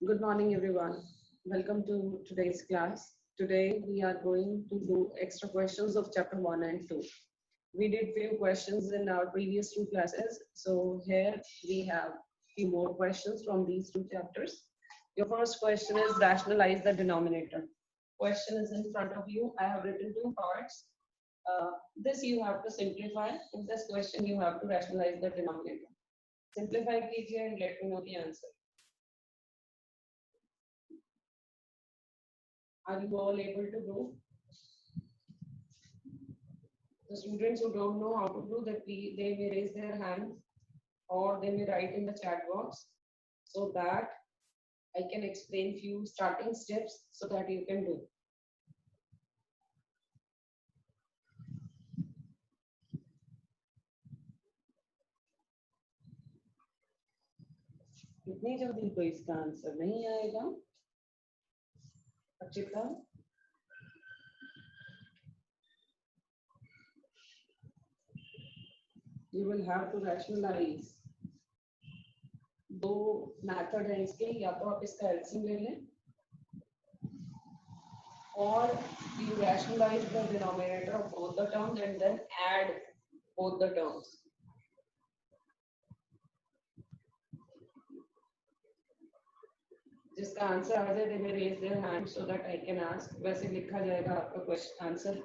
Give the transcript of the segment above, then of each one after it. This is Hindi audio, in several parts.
Good morning, everyone. Welcome to today's class. Today, we are going to do extra questions of chapter 1 and 2. We did few questions in our previous two classes. So here we have few more questions from these two chapters. Your first question is rationalize the denominator. Question is in front of you. I have written two parts. This you have to simplify. In this question, you have to rationalize the denominator. Simplify कीजिए and let me know the answer. Are you all able to do? The students who don't know how to do that, they may raise their hand or they may write in the chat box so that I can explain few starting steps so that you can do. इतनी जल्दी तो इसका आंसर नहीं आएगा Archita. You will have to rationalize. दो मेथड है इसके, या तो आप इसका एलसीएम ले लें और you rationalize the denominator of both the terms and then add both the terms. जिसका आंसर आ जाए, they may raise their hand so that I can ask. वैसे लिखा जाएगा आपका क्वेश्चन आंसर.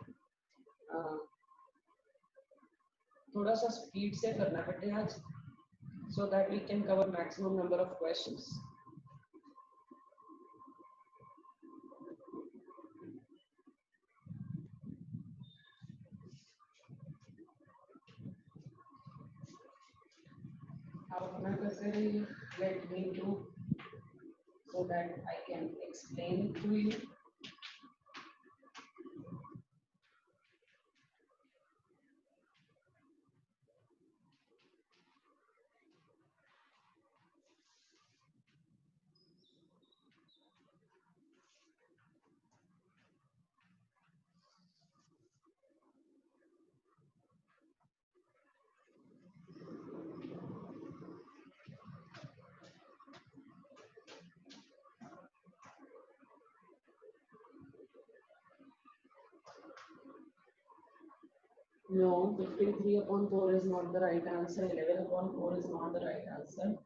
थोड़ा सा स्पीड से करना पड़ेगा आज so that we can cover maximum number of questions. आप अपना कैसे रहिए, let me do so that I can explain it to you. No, 53 upon 4 is not the right answer. 11 upon 4 is not the right answer.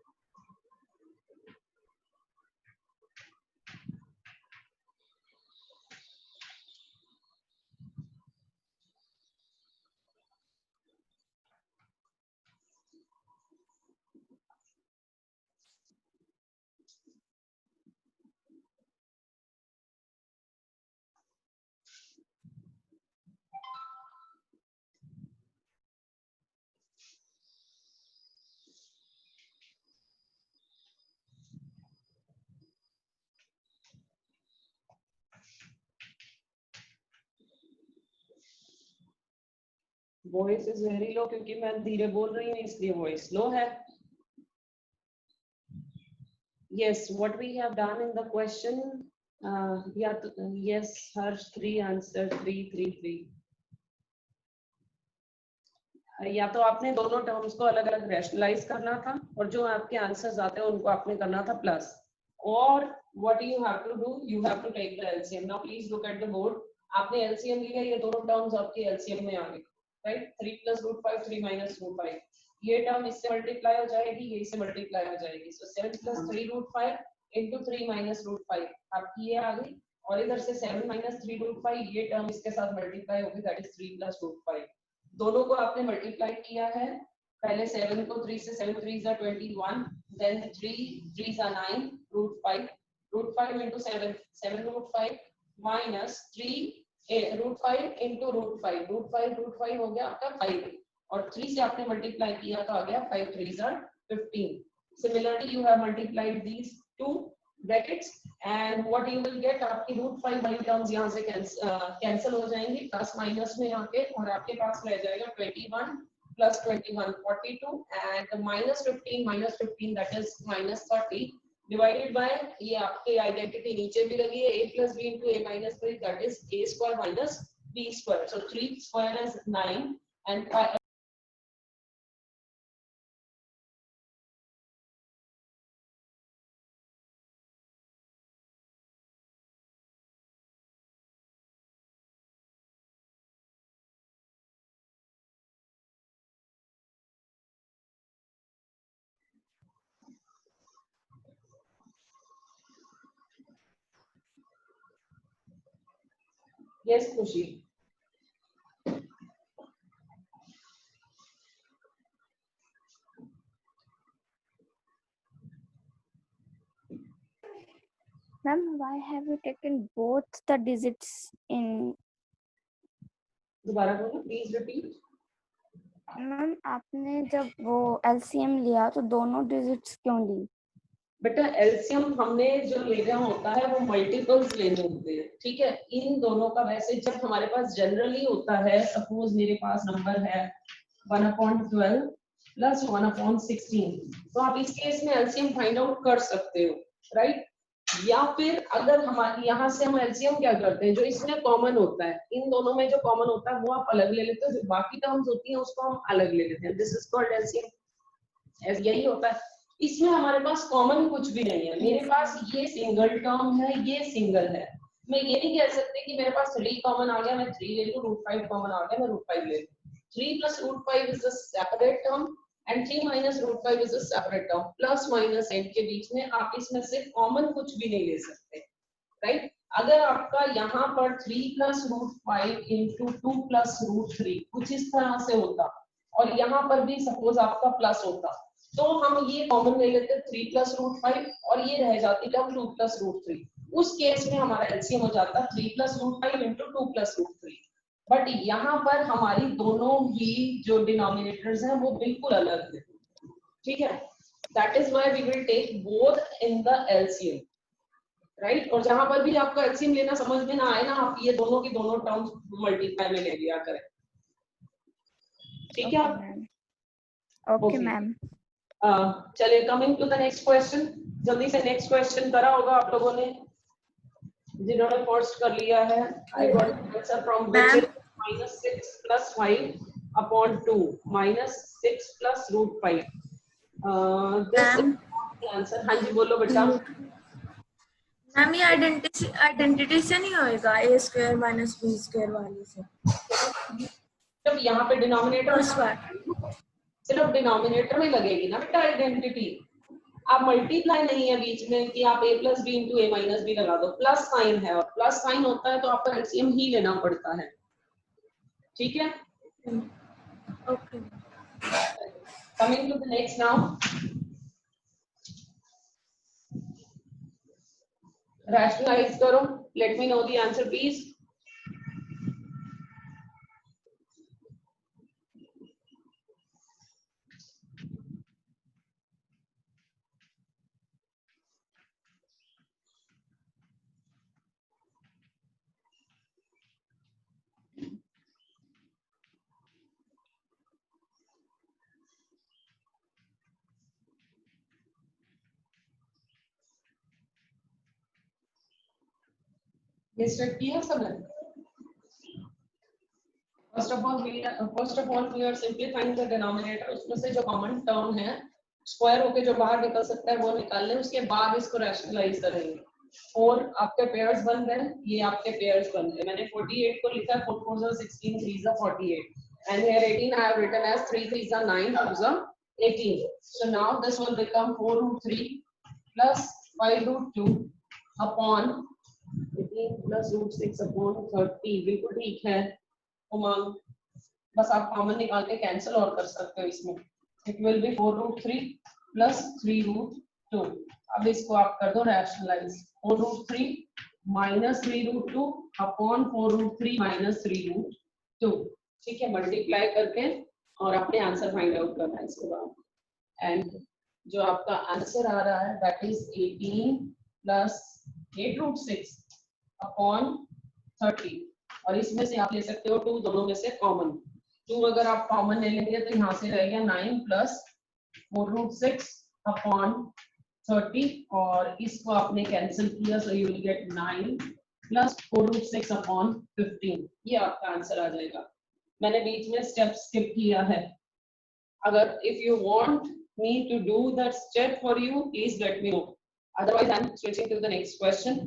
Voice is very low क्योंकि मैं धीरे बोल रही हूँ इसलिए वॉइस लो है. Yes, what we have done in the question, yes, Harsh, 3 answer 3 3 3. या तो आपने दोनों टर्म्स को अलग अलग रैशनलाइज करना था और जो आपके आंसर्स आते हैं उनको आपने करना था प्लस. और what you have to do, you have to take the LCM. Now please look at the board. आपने एलसीएम लिया, ये दोनों टर्म्स आपके एलसीएम में आ गए, राइट. 3 + √5 3 - √5. ये टर्म इससे मल्टीप्लाई हो जाएगी, ये इससे मल्टीप्लाई हो जाएगी. सो 7 + 3 √5 * 3 - √5 आपकी ये आ गई. और इधर से 7 - 3 √5 ये टर्म इसके साथ मल्टीप्लाई होगी, दैट इज 3 + √5. दोनों को आपने मल्टीप्लाई किया है. पहले 7 को 3 से, 7 3 = 21, देन 3 3 = 9 √5 √5 * 7 7 √5 minus 3 √5 * √5 √5 हो गया आपका 5 और 3 से आपने मल्टीप्लाई किया तो आ गया 5 3 = 15. Similarly, you have multiplied these two brackets and what you will get, आपकी √5 वाली टर्म्स यहाँ से कैंसिल हो जाएंगी प्लस माइनस में आके, और आपके पास रह जाएगा 21 + 21 42 and -15 that is -30 divided by ये आपके आइडेंटिटी नीचे भी लगी है, a + b * a - 3 that is a² - b². So 3² is 9 and yes खुशी। Ma'am, why have you taken both the digits in? दोबारा बोलो प्लीज रिपीट। मैम आपने जब वो LCM लिया तो दोनों डिजिट्स क्यों ली? बेटा एलसीएम हमने जो लेना होता है वो मल्टीपल्स लेने होते हैं, ठीक है। इन दोनों का वैसे जब हमारे पास जनरली होता है, सपोज मेरे पास नंबर है 1/12 प्लस 1/16, तो आप इस केस में एलसीएम फाइंड आउट कर सकते हो, राइट। या फिर अगर हमारे यहाँ से हम एलसीएम क्या करते हैं, जो इसमें कॉमन होता है, इन दोनों में जो कॉमन होता है वो आप अलग ले लेते हो, जो बाकी टर्म्स होती हैं उसको हम अलग ले लेते हैं। This is called LCM. यही होता है। इसमें हमारे पास कॉमन कुछ भी नहीं है, मेरे पास ये सिंगल टर्म है, ये सिंगल है। मैं ये नहीं कह सकती कि मेरे पास 3 कॉमन आ गया मैं 3 ले लूं, √5 कॉमन आ गया मैं √5 ले लूं। 3 + √5 is a separate term and 3 - √5 is a separate term. Plus minus and के बीच में आप इसमें से कॉमन कुछ भी नहीं ले सकते, राइट। अगर आपका यहाँ पर 3 + √5 × 2 + √3 कुछ इस तरह से होता और यहाँ पर भी सपोज आपका प्लस होता, तो हम ये कॉमन ले लेते 3 + √5 और ये रह जाती टर्म 2 + √3। उस केस में हमारा एलसीएम हो जाता 3 + √5 × 2 + √3। बट यहाँ पर हमारी दोनों ही जो डिनोमिनेटर्स हैं वो बिल्कुल अलग है, ठीक है। That is why we will take both in the LCM, right. और जहां पर भी आपको एलसीएम लेना समझ में ना आए ना, आप ये दोनों की दोनों टर्म्स मल्टीप्लाई में ले लिया करें, ठीक है। Okay ma'am. चलिए coming to the next question, जल्दी से नेक्स्ट क्वेश्चन करा होगा आप लोगों ने जिन्होंने फर्स्ट कर लिया है। I got answer from which is -6 + 5/2 -6 + √5। This is answer. हाँ जी बोलो बेटा। मैम ये आइडेंटिटी से नहीं होएगा a² - b² वाले से? जब यहाँ पे डिनोमिनेटर सिर्फ डिनोमिनेटर में लगेगी ना बेटा आइडेंटिटी, आप मल्टीप्लाई नहीं है बीच में कि आप a + b × a - b लगा दो, प्लस साइन है और प्लस साइन होता है तो आपको एलसीएम ही लेना पड़ता है, ठीक है। Okay. Coming to the next now, rationalise करो, let me know the answer please. ये स्टेप किया सबने? First of all, we are simplifying the denominator। उसमें से जो कॉमन टर्म है स्क्वायर होके जो बाहर निकल सकता है वो निकाल लें, उसके बाद इसको रैशनलाइज करेंगे। 4 आपके पेयर्स बन गए, ये आपके पेयर्स बन गए। मैंने 48 को लिखा 4 4 are 16, 3 are 48 and here 18 I have written as 3 3 are 9, 2 are 18। So now this will become 4√3 plus 5√2 upon 18 plus √6 upon 30। बिल्कुल ठीक है उमंग, बस आप कॉमन निकाल के कैंसिल और कर सकते हो इसमें। It will be 4√3 plus 3√2। अब इसको आप कर दो रैशनलाइज, 4√3 माइनस 3√2 अपॉन 4√3 माइनस 3√2, ठीक है। मल्टीप्लाई करके और अपने आंसर फाइंड आउट करना है इसके बाद। एंड जो आपका आंसर आ रहा है दैट इज 18 प्लस 8√6 अपॉन 30। और इसमें से आप ले सकते हो 2, दोनों में से कॉमन 2 अगर आप कॉमन ले लेंगे तो यहाँ से रहेगा 9 प्लस 4√6 अपॉन 30 और इसको आपने कैंसिल किया so you will gate 9 plus 4√6 upon 15। ये आपका आंसर आ जाएगा। मैंने बीच में स्टेप स्किप किया है, अगर if you want me to do that step for you please let me know, otherwise I am switching to the next question.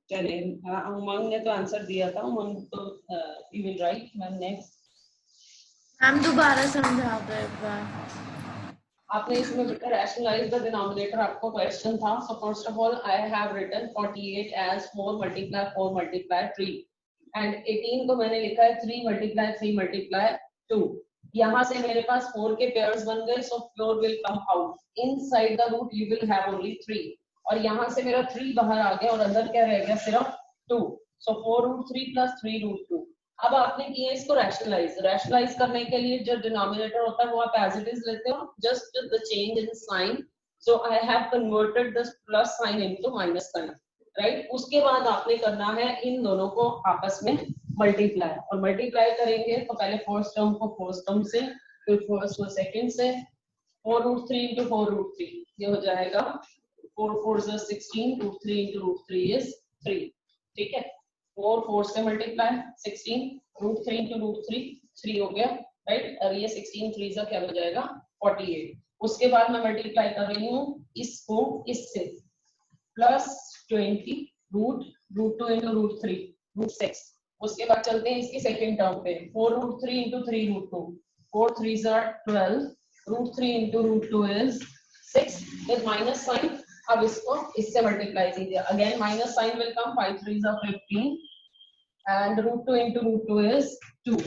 चलिए उमंग ने तो आंसर दिया था, उमंग तो you will write ma'am next. Ma'am दोबारा समझा दो एक बार। आपने इसमें बेटा रैशनलाइज द डिनोमिनेटर, आपको क्वेश्चन था. So first of all I have written 48 as 4 multiply 3 and 18 को मैंने लिखा है 3 मल्टीप्लाई 2. यहाँ से मेरे पास 4 के पेयर्स बन गए. So 4 will come out. Inside the root you will have only 3 और यहाँ से मेरा 3 बाहर आ गया और अंदर क्या रह गया, सिर्फ 2. सो 4√3 प्लस 3√2. अब आपने किया इसको रैशनलाइज करने के लिए जो डिनोमिनेटर होता है वो आप एज इट इज लेते हो, just the change in sign. So I have converted the plus sign into minus sign, right. उसके बाद आपने करना है इन दोनों को आपस में मल्टीप्लाई, और मल्टीप्लाई करेंगे तो पहले फर्स्ट टर्म को फर्स्ट टर्म से, फिर फर्स्ट को सेकंड से. 4√3 into 4√3 ये हो जाएगा 4 4 16, √3 into √3 is 3. ठीक है, 4 4 से मल्टीप्लाई 16, √3 into √3 3 हो गया, राइट. और ये 16 3 से क्या हो जाएगा 48. उसके बाद मैं मल्टीप्लाई कर रही हूँ इसको इससे, प्लस 20 √2 into √3 √6. उसके बाद चलते हैं इसकी सेकंड टर्म पे, 4√3 into 3√2 4 3 12, √3 into √2 is 6 with minus sign. अब इसको इससे मल्टीप्लाई कीजिए, again minus sign will come, 5 3 15 and √2 into √2 is 2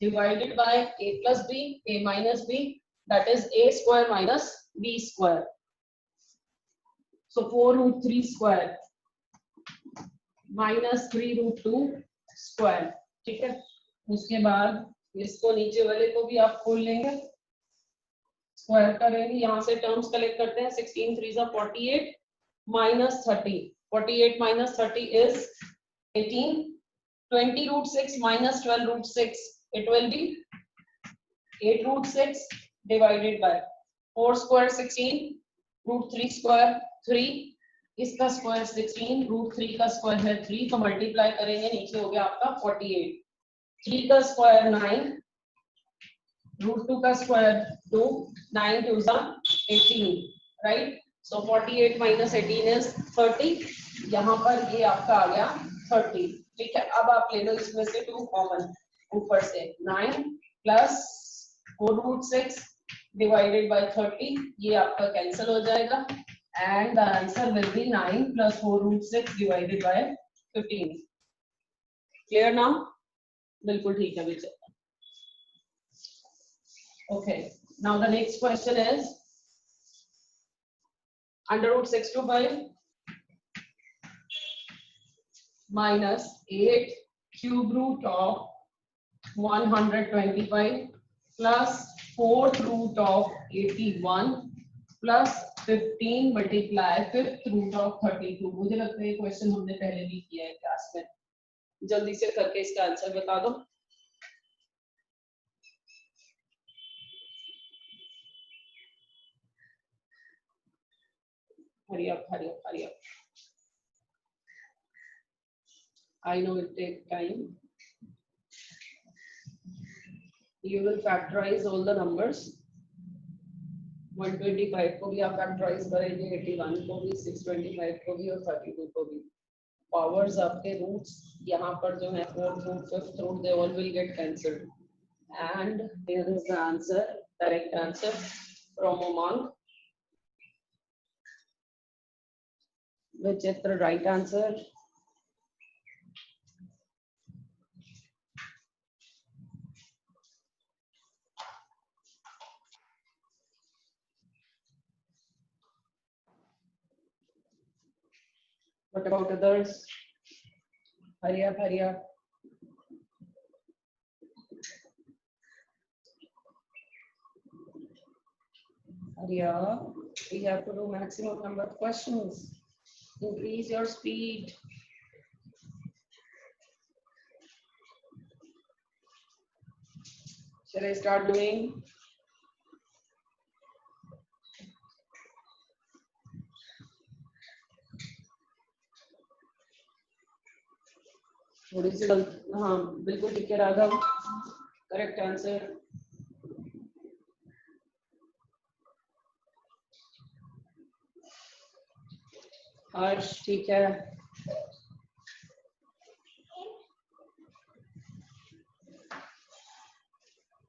divided by a plus b, a minus b, that is a square minus b square. So 4√3 square minus 3√2 square. ठीक है, उसके बाद इसको नीचे वाले को भी आप खोल लेंगे, स्क्वायर करेंगे, यहाँ से टर्म्स कलेक्ट करते हैं. 16 3 48 minus 30, 48 minus 30 is 18. 20√6 minus 12√6, it will be 8√6 divided by 4 square 16, √3 square 3, इसका स्क्वायर 16, √3 का स्क्वायर है 3, तो मल्टीप्लाई करेंगे, नीचे हो गया आपका 48. 3 का स्क्वायर 9, √2 का square 2, 9 2 18, right. So 48 minus 18 is 30. यहाँ पर ये आपका आ गया 30. ठीक है, अब आप ले लो इसमें से 2 कॉमन, ऊपर से 9 प्लस 4√6 डिवाइडेड बाय 30, ये आपका कैंसिल हो जाएगा and the answer will be 9 plus 4√6 divided by 15. Clear now? बिल्कुल ठीक है बेटा. Okay, now the next question is √6 to 5 minus 8 cube root of 125 plus 4th root of 81 plus 15 multiply 5th root of 32. मुझे लगता है ये क्वेश्चन हमने पहले भी किया है क्लास में. जल्दी से करके इसका आंसर बता दो. Hurry up, hurry up, hurry up. I know it takes time. You will factorize all the numbers. 125 को भी आप factorize करेंगे, 81 को भी, 625 को भी और 32 को भी. Powers आपके roots यहाँ पर जो है 4th root, 5th root, they all will get cancelled. And here is the answer, correct answer from Umang. Vijitra, right answer. What about others? Hurry up, hurry up. Hurry up. We have to do maximum number of questions. Increase your speed. Shall I start doing? थोड़ी सी हाँ बिल्कुल ठीक है राघव, करेक्ट आंसर. हर्ष ठीक है.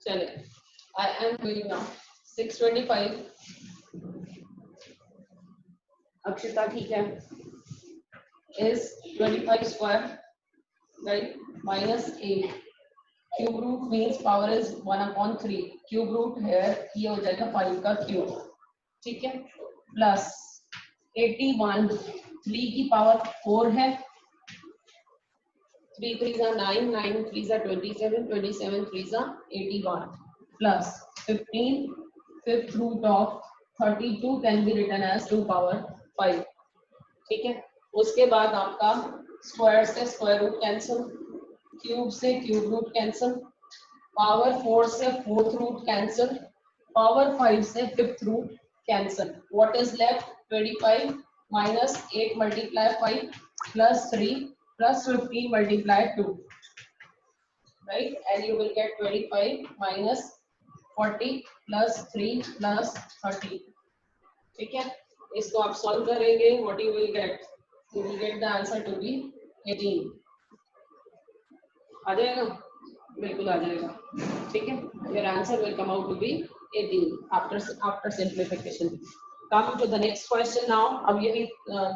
चले, I am doing now. 625. Akshita ठीक है. Is 25 square, right? Minus 8. Cube root means power is 1/3. Cube root है ये हो जाएगा 5 का क्यूब. ठीक है. प्लस 81. 3 की पावर 4 है. 3 3s are 9. 9 3s are 27. 27 3s are 81. Plus 15. Fifth root of 32 can be written as 2 power 5. ठीक है. उसके बाद आपका स्क्वायर से स्क्वायर रूट कैंसिल, क्यूब से क्यूब रूट कैंसिल, पावर 4 से फोर्थ रूट कैंसिल, पावर 5 से fifth root cancel. What is left? 25 minus 8 multiply 5 plus 3 plus 15 multiply 2, right? And you will get 25 minus 40 plus 3 plus 30. ठीक है. इसको आप सॉल्व करेंगे. What you will get? You will get the answer to be 18. आ जाएगा? बिल्कुल आ जाएगा. ठीक है. Your answer will come out to be 18 after simplification. Come to the next question now. अब यही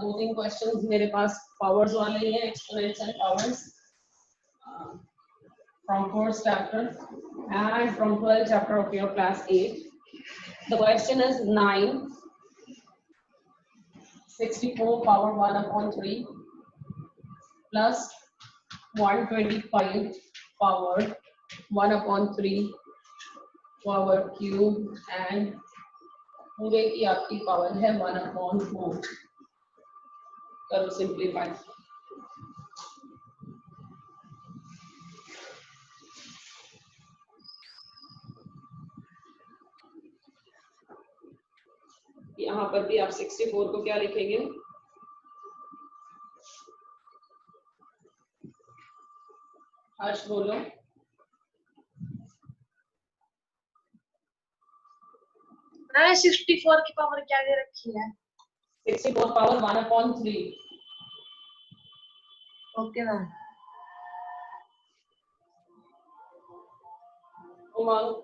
2-3 क्वेश्चंस मेरे पास पावर्स वाले ही हैं, exponents and powers from first chapter and from 12th chapter of your class 8. The question is 9. 64 power 1/3 plus 125 power 1/3 power cube and पूरे की आपकी पावर है 1/4. करो सिंप्लीफाई. यहाँ पर भी आप 64 को क्या लिखेंगे? हर्ष बोलो. मैंने 64 की पावर क्या दे रखी है? 64 power 1/3. Okay ma'am. Umang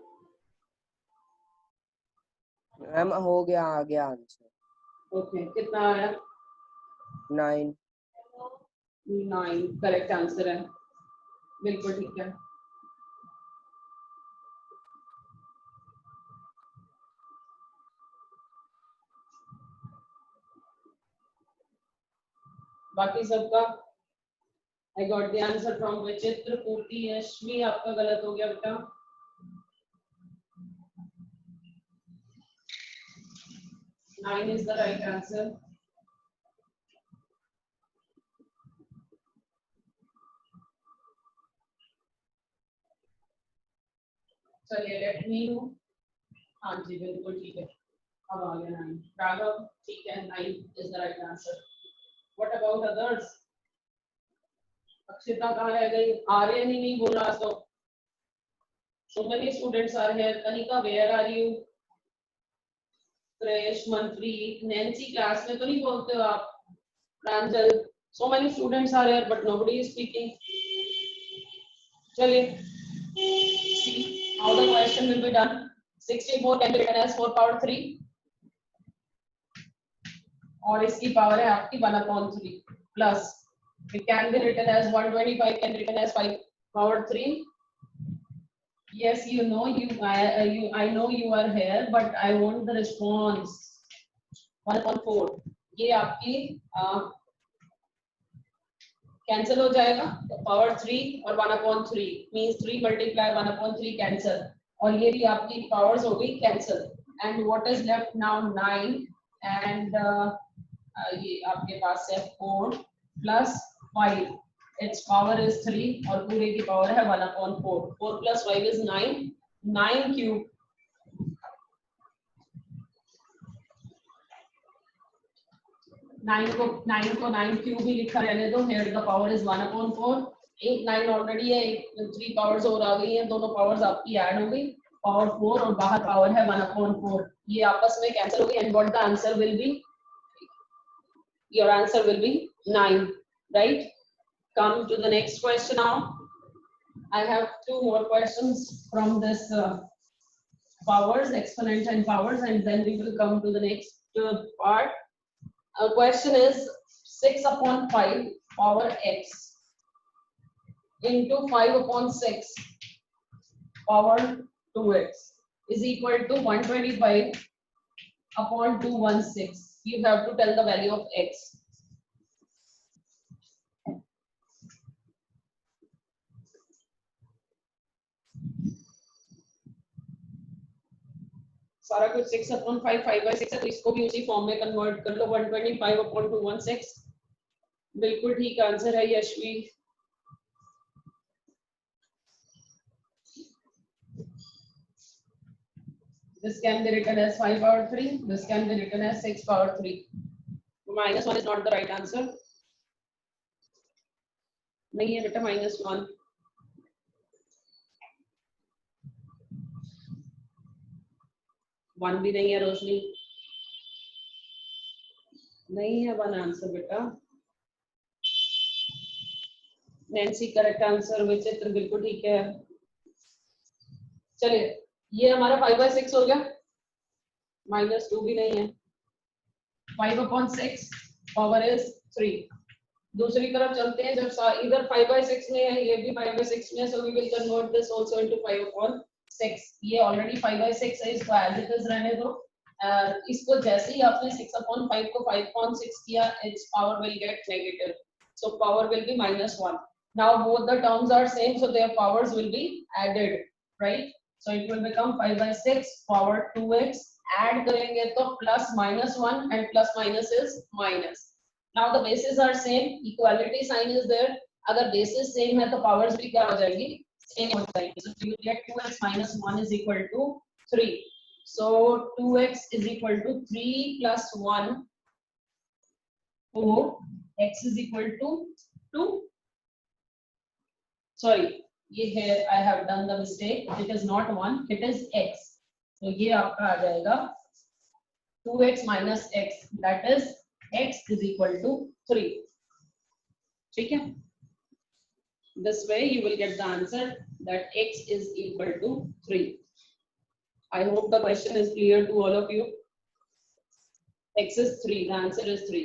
ma'am हो गया, आ गया आंसर. ओके. कितना आया? 9. 9 करेक्ट आंसर है. बिल्कुल ठीक है. बाकी सबका I got the answer from विचित्र. पूर्ति यशवी आपका गलत हो गया बेटा. Nine is the right answer. चलिए लेट मी नो. हाँ जी बिल्कुल ठीक है. अब आ गया 9. राघव ठीक है. 9 is the right answer. What about others? Akshita कहाँ रह गई? आर्यन ही नहीं बोल रहा. So many students are here. Kanika, where are you? क्रेश, मनप्रीत, नैन्सी क्लास में तो नहीं बोलते हो आप? प्रांजल, so many students are here but nobody is speaking. चलिए, see how the question will be done. 64 can be written as 4 power 3 और इसकी पावर है आपकी 1/3 plus it can be written as 125 can be written as 5 power 3. Yes, you know I know you are here, but I want the response. 1/4. ये आपकी कैंसिल हो जाएगा. पावर 3 और 1/3 means 3 multiply 1/3 कैंसिल. और ये भी आपकी पावर्स हो गई cancel. And what is left now? 9 and ये आपके पास है 4 plus 5. Its power is 3 और पूरे की पावर है 1/4. 4 plus 5 is 9. 9 cube. 9 को 9 क्यूब ही लिखा रहने दो. Here the power is 1/4. 8 9 already है. 3 पावर्स और आ गई हैं. दोनों पावर्स आपकी ऐड हो गई. पावर 4 और बाहर पावर है 1/4. ये आपस में कैंसिल हो गई. And what the answer will be? Your answer will be 9, right? Come to the next question now. I have 2 more questions from this powers, exponents and powers, and then we will come to the next part. Question is 6 upon 5 power x into 5 upon 6 power 2x is equal to 125 upon 216. You have to tell the value of x. सारा कुछ 6 upon 5 5/6 है, तो इसको भी उसी फॉर्म में कन्वर्ट कर लो. 125 upon 216 बिल्कुल ठीक आंसर है Yashvi. This can be written as 5 power 3. This can be written as 6 power 3. -1 is not the right answer. नहीं है बेटा -1. वन भी नहीं है रोशनी. नहीं है वन आंसर बेटा. Nancy correct answer. विचित्र बिल्कुल ठीक है. चलिए ये हमारा 5/6 हो गया. -2 भी नहीं है. 5 upon 6 पावर इज 3. दूसरी तरफ चलते हैं. जब इधर 5/6 में है, ये भी 5/6 में है, so we will convert this also into 5 upon 6. ये ऑलरेडी 5/6 है, इसको as it is रहने दो. इसको जैसे ही आपने 6 upon 5 को 5 upon 6 किया, its power will get negative, so power will be -1. Now both the terms are same, so their powers will be added, right? So it will become 5/6 power 2x. Add करेंगे तो plus -1 and plus minus is minus. Now the bases are same, equality sign is there. अगर bases same है तो powers भी क्या हो जाएगी? Same हो जाएगी. So you get 2x minus 1 is equal to 3. So 2x is equal to 3 plus 1, 4. X is equal to 2. Sorry, ये है I have done the mistake. It is not 1, it is x. तो ये आपका आ जाएगा 2x minus x, that is x is equal to 3. ठीक है? This way you will get the answer that x is equal to 3. I hope the question is clear to all of you. X is 3. The answer is 3.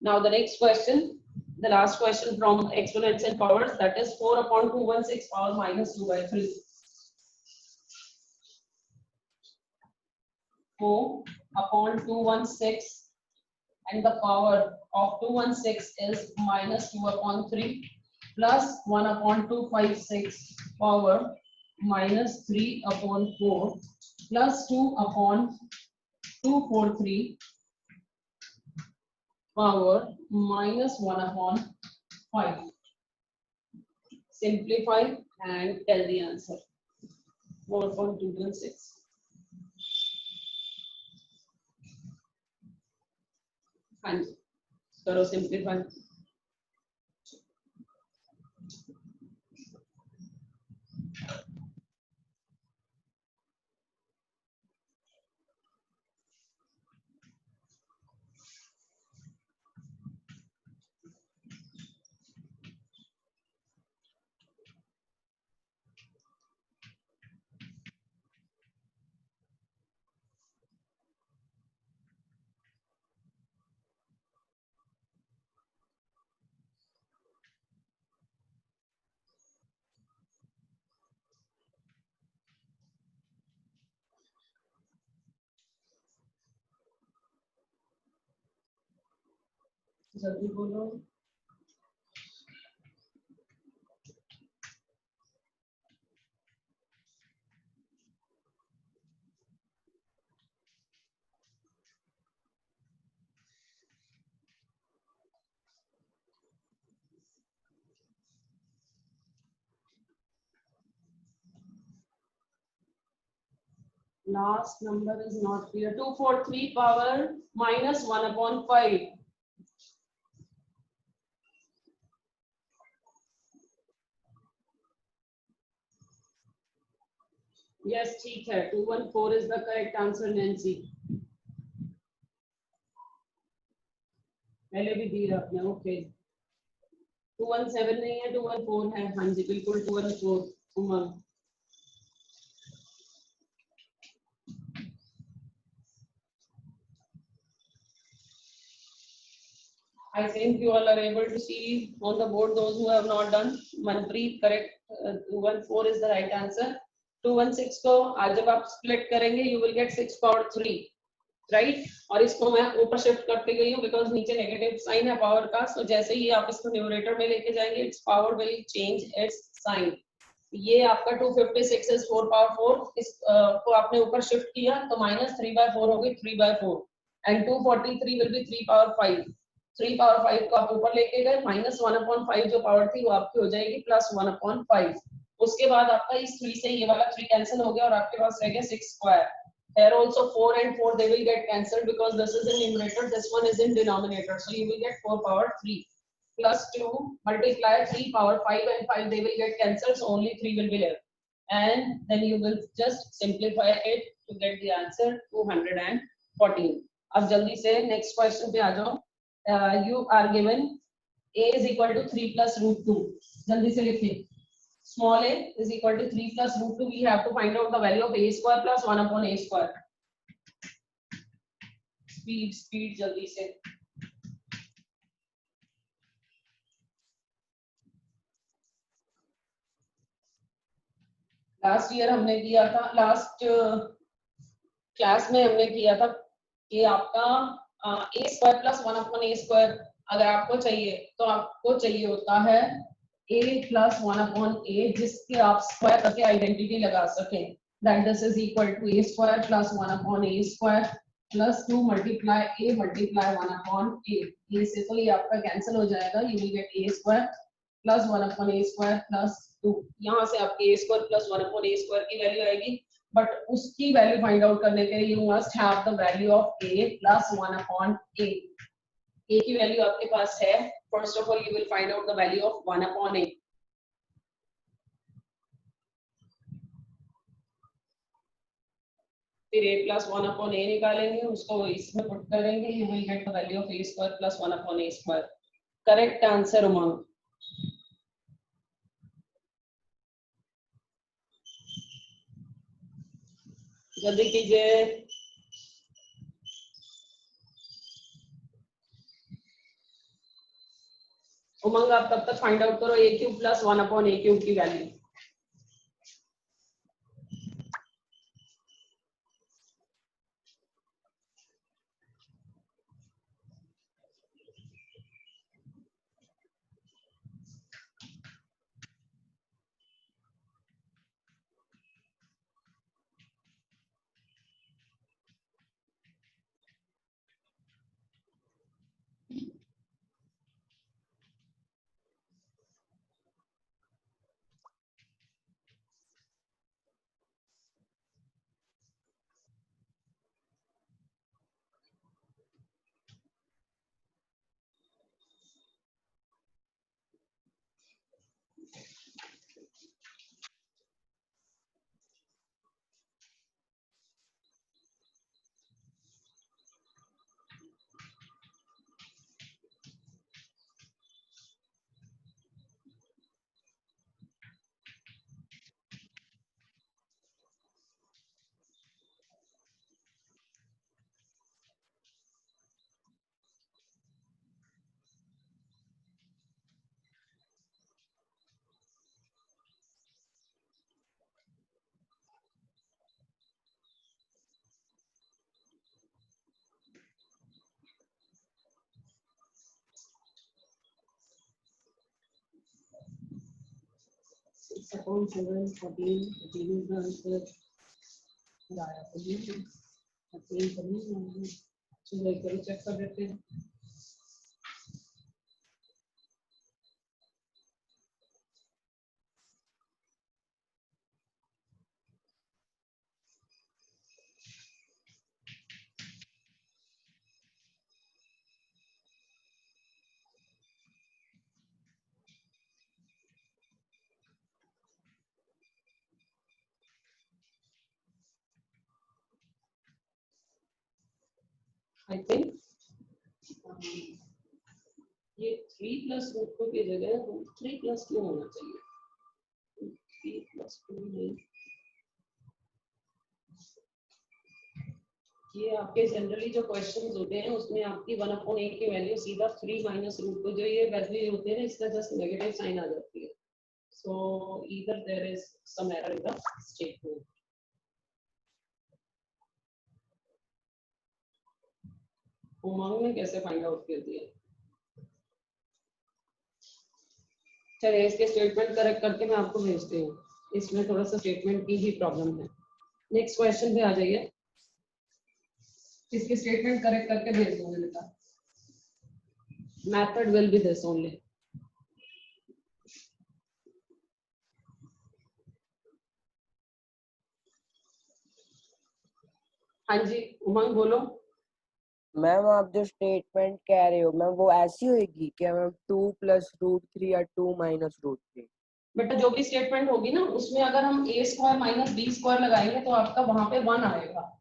Now the next question, the last question from exponents and powers, that is 4 upon 216 power -2/3. 4 upon 216 and the power of 216 is -2 upon 3 plus 1 upon 256 power -3 upon 4 plus 2 upon 243 power -1 upon 5. Simplify and tell the answer. 4 upon 216. हाँ जी, करो सिंप्लीफाई. जल्दी बोलो. Last number is not clear. 243 power -1 upon 5. Yes, ठीक है. 214 is the correct answer, Nancy. पहले भी दी आपने. ओके. 217 नहीं है, 214 है. हाँ जी बिल्कुल 214. उमंग I think you all are able to see on the board those who have not done. Manpreet, correct. 214 is the right answer. 216 को आज जब आप split करेंगे, you will get 6 power 3, right? और इसको मैं ऊपर shift करते गई हूँ because नीचे negative sign है power का. So जैसे ही आप इसको numerator में लेके जाएंगे, its power will change its sign. ये आपका 256 is 4 power 4. इस को आपने ऊपर shift किया तो minus 3/4 होगी 3/4. And 243 will be 3 power 5. 3 power 5 को आप ऊपर लेके गए, माइनस 1/5 जो पावर थी वो आपकी हो जाएगी प्लस 1/5. उसके बाद आपका इस 3 से ये वाला 3 कैंसिल हो गया और आपके पास रह गया 6 square. Here also 4 and 4 they will get cancelled because this is in numerator, this one is in denominator. So you will get 4 power 3 plus 2 multiply 3 power 5 and 5 they will get cancelled, so only 3 will be left. And then you will just simplify it to get the answer 214. अब जल्दी से next question पे आ जाओ. You are given a is equal to 3 plus root 2. जल्दी से लिखिए. Small a is equal to 3 plus root 2. We have to find out the value of a square plus 1 upon a square. Speed जल्दी से. लास्ट ईयर हमने किया था, लास्ट क्लास में हमने किया था कि आपका a square plus 1 upon a square अगर आपको चाहिए तो आपको चाहिए होता है a प्लस 1 अपॉन a जिसके आप स्क्वायर करके आइडेंटिटी लगा सकें. That this is equal to a square plus 1 upon a square plus 2 multiply a multiply 1 upon a. ये से तो ये आपका कैंसिल हो जाएगा. You will get a square plus 1 upon a square plus 2. यहाँ से आपके a square plus 1 upon a square की वैल्यू आएगी. बट उसकी वैल्यू फाइंड आउट करने के लिए you must have the value of a plus 1 upon a. a की वैल्यू आपके पास है. First of all you will find out the value of 1 upon a. फिर a प्लस 1 अपॉन a निकालेंगे, उसको इसमें पुट करेंगे. You will get the value of a square plus 1 upon a square. Correct answer Umang. जल्दी कीजिए. उमंग आप तब तक फाइंड आउट करो a cube plus 1 upon a cube की value. Upon 7, 14, 14 is the answer. आया तो नहीं, 14 तो नहीं आया. चलो एक बार चेक कर लेते हैं. I think ये 3 प्लस रूट 2 की जगह रूट 3 प्लस 2 होना चाहिए. 3 प्लस 2 नहीं, ये आपके जनरली जो क्वेश्चंस होते हैं उसमें आपकी 1/a की वैल्यू सीधा 3 माइनस रूट टू, जो ये वैल्यू होते हैं ना इसका जस्ट नेगेटिव साइन आ जाती है. So either there is some error in the statement. Umang ने कैसे फाइंड आउट कर दिया? चलिए इसके स्टेटमेंट करेक्ट करके मैं आपको भेजती हूँ. इसमें थोड़ा सा स्टेटमेंट की ही प्रॉब्लम है. नेक्स्ट क्वेश्चन पे आ जाइए. इसके स्टेटमेंट करेक्ट करके भेज दूंगी बेटा. Method will be this only. हाँ जी उमंग बोलो. मैम आप जो स्टेटमेंट कह रहे हो मैम वो ऐसी होगी क्या मैम 2 प्लस रूट 3 या 2 माइनस रूट 3? बेटा जो भी स्टेटमेंट होगी ना उसमें अगर हम a square minus b square लगाएंगे तो आपका वहां पे 1 आएगा.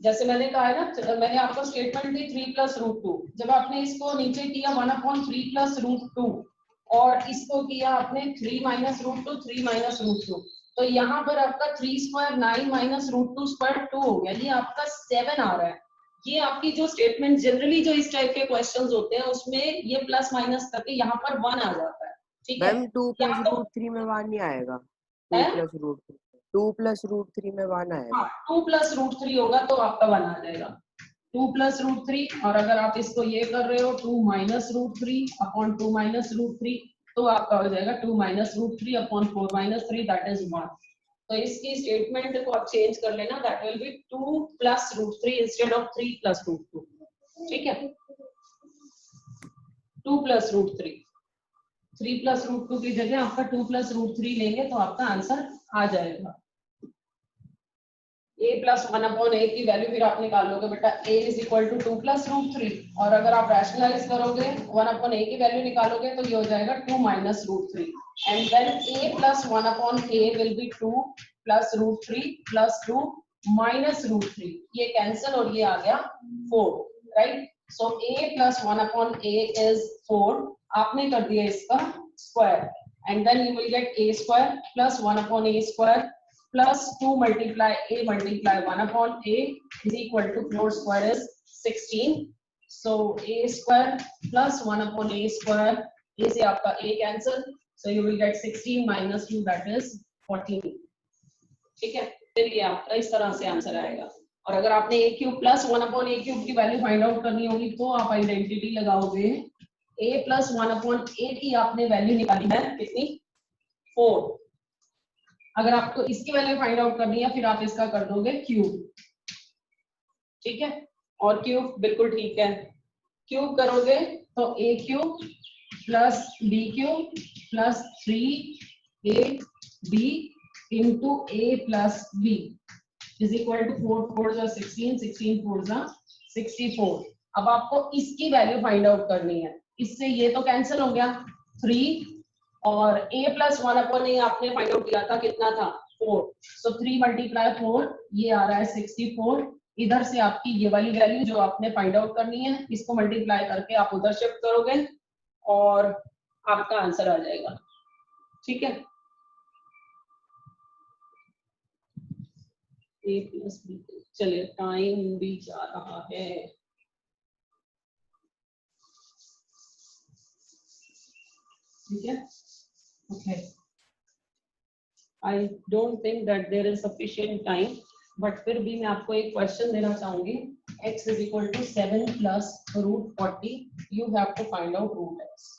जैसे मैंने कहा है ना, मैंने आपको स्टेटमेंट दी 3 प्लस रूट 2. जब आपने इसको नीचे किया 1/3 प्लस रूट 2 और इसको किया आपने 3 माइनस रूट 2 3 माइनस रूट 2, तो यहाँ पर आपका 3 स्क्वायर 9 माइनस रूट 2 स्क्वायर 2 हो गया. ये आपका 7 आ रहा है. ये आपकी जो स्टेटमेंट जनरली जो इस टाइप के क्वेश्चंस होते हैं उसमें ये प्लस माइनस करके यहाँ पर 1 आ जाता है. ठीक है. मैम 2 प्लस यहाँ तो रूट 3 में 1 नहीं आएगा. 2 है प्लस रूट 3 2 प्लस रूट 3 में 1 आएगा. हाँ 2 प्लस रूट 3 होगा तो आपका 1 आ जाएगा. 2 प्लस रूट 3 और अगर आप इसको ये कर रहे हो 2 minus root 3 upon 2 minus root 3 तो आपका हो जाएगा 2 minus root 3 upon 4 minus 3 that is 1. तो इसकी स्टेटमेंट को आप चेंज कर लेना. That will be 2 plus root 3 instead of 3 plus root 2. ठीक है. 2 प्लस रूट 3 3 प्लस रूट 2 की जगह आपका 2 प्लस रूट 3 लेंगे तो आपका आंसर आ जाएगा. a प्लस 1/a की वैल्यू फिर आप निकाल लोगे बेटा. a is equal to 2 plus root 3 और अगर आप रैशनलाइज करोगे 1/a की वैल्यू निकालोगे तो ये हो जाएगा 2 minus root 3 and then a plus 1/a will be 2 plus root 3 plus 2 minus root 3. ये कैंसिल और ये आ गया 4. Right. So a plus 1/a is 4. आपने कर दिया इसका square and then you will get a square plus 1/a square plus 2 multiply a multiply 1/a is equal to 4 square is 16. So a square plus 1/a square is आपका a cancel. So you will get 16 minus 2 that is 14. ठीक है. फिर ये आपका इस तरह से आंसर आएगा. और अगर आपने a cube plus 1/a cube की वैल्यू फाइंड आउट करनी होगी तो आप आइडेंटिटी लगाओगे. a प्लस 1/a की आपने वैल्यू निकाली है कितनी 4. अगर आपको इसकी वैल्यू फाइंड आउट करनी है फिर आप इसका कर दोगे क्यूब. ठीक है. और क्यूब बिल्कुल ठीक है. क्यूब करोगे तो a cube plus b cube plus 3ab into a plus b is equal to 4 4 जा 16 16 4 जा 64. अब आपको इसकी वैल्यू फाइंड आउट करनी है. इससे ये तो कैंसिल हो गया 3 और a प्लस 1/a आपने फाइंड आउट किया था कितना था 4. सो 3 मल्टीप्लाई 4 ये आ रहा है 64. इधर से आपकी ये वाली वैल्यू जो आपने फाइंड आउट करनी है इसको मल्टीप्लाई करके आप उधर शिफ्ट करोगे और आपका आंसर आ जाएगा. ठीक है. a plus b. चलिए टाइम भी जा रहा है. ठीक है. Okay. I don't think that there is sufficient time, but फिर भी मैं आपको एक क्वेश्चन देना चाहूंगी. x is equal to 7 plus root 40. You have to find out root x.